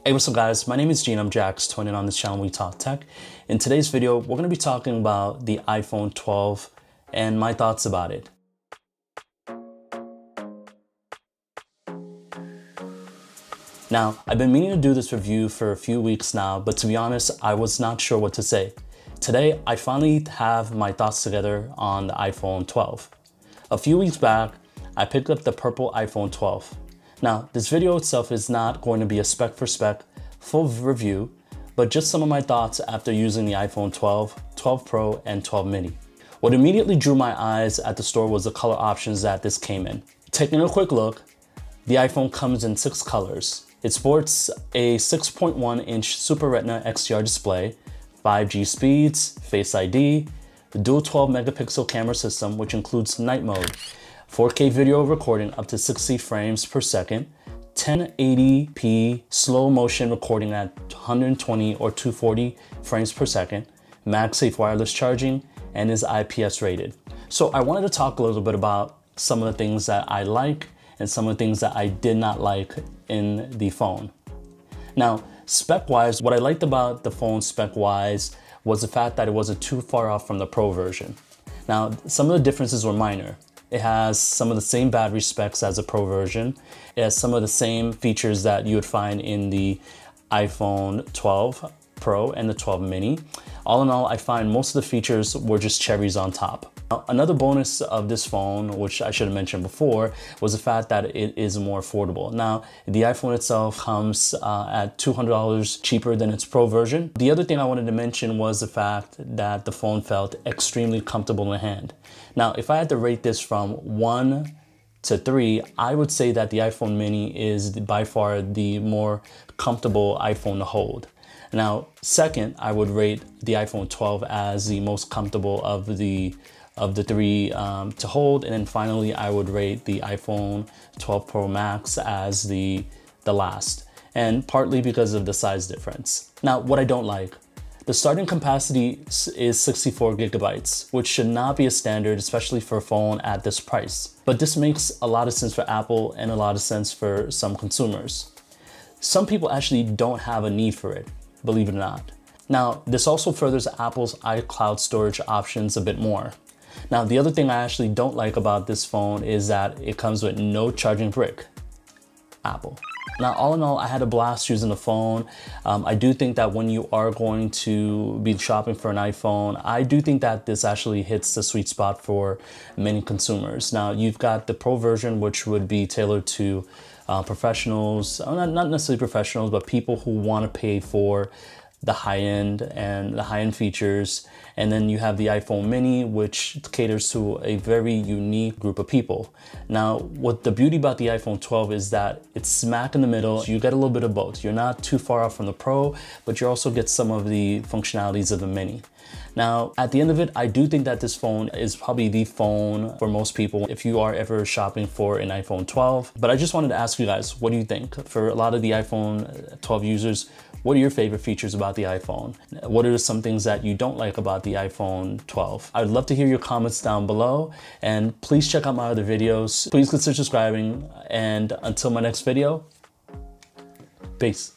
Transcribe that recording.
Hey, what's up guys? My name is Gene, I'm JAXTWIN, and on this channel we talk tech. In today's video, we're going to be talking about the iPhone 12 and my thoughts about it. Now, I've been meaning to do this review for a few weeks now, but to be honest, I was not sure what to say. Today, I finally have my thoughts together on the iPhone 12. A few weeks back, I picked up the purple iPhone 12. Now, this video itself is not going to be a spec for spec full review, but just some of my thoughts after using the iPhone 12, 12 Pro, and 12 mini. What immediately drew my eyes at the store was the color options that this came in. Taking a quick look, the iPhone comes in 6 colors. It sports a 6.1-inch Super Retina XDR display, 5G speeds, Face ID, the dual 12-megapixel camera system, which includes night mode, 4K video recording up to 60 frames per second, 1080p slow motion recording at 120 or 240 frames per second, MagSafe wireless charging, and is IPS rated. So I wanted to talk a little bit about some of the things that I like and some of the things that I did not like in the phone. Now, spec-wise, what I liked about the phone spec-wise was the fact that it wasn't too far off from the Pro version. Now, some of the differences were minor. It has some of the same battery specs as the Pro version. It has some of the same features that you would find in the iPhone 12 Pro and the 12 mini. All in all, I find most of the features were just cherries on top. Now, another bonus of this phone, which I should have mentioned before, was the fact that it is more affordable. Now, the iPhone itself comes at $200 cheaper than its Pro version. The other thing I wanted to mention was the fact that the phone felt extremely comfortable in the hand. Now, if I had to rate this from 1 to 3, I would say that the iPhone mini is by far the more comfortable iPhone to hold. Now, second, I would rate the iPhone 12 as the most comfortable of the three to hold. And then finally, I would rate the iPhone 12 Pro Max as the last, and partly because of the size difference. Now, what I don't like, the starting capacity is 64 gigabytes, which should not be a standard, especially for a phone at this price. But this makes a lot of sense for Apple and a lot of sense for some consumers. Some people actually don't have a need for it, believe it or not. Now, this also furthers Apple's iCloud storage options a bit more. Now, the other thing I actually don't like about this phone is that it comes with no charging brick. Apple. Now, all in all, I had a blast using the phone. I do think that when you are going to be shopping for an iPhone, I do think that this actually hits the sweet spot for many consumers. Now, you've got the Pro version, which would be tailored to professionals, not necessarily professionals, but people who want to pay for the high-end and the high-end features. And then you have the iPhone mini, which caters to a very unique group of people. Now, what the beauty about the iPhone 12 is that it's smack in the middle. You get a little bit of both. You're not too far off from the Pro, but you also get some of the functionalities of the mini. Now, at the end of it, I do think that this phone is probably the phone for most people if you are ever shopping for an iPhone 12. But I just wanted to ask you guys, what do you think? For a lot of the iPhone 12 users, what are your favorite features about the iPhone? What are some things that you don't like about the iPhone 12? I'd love to hear your comments down below, and please check out my other videos. Please consider subscribing, and until my next video, peace.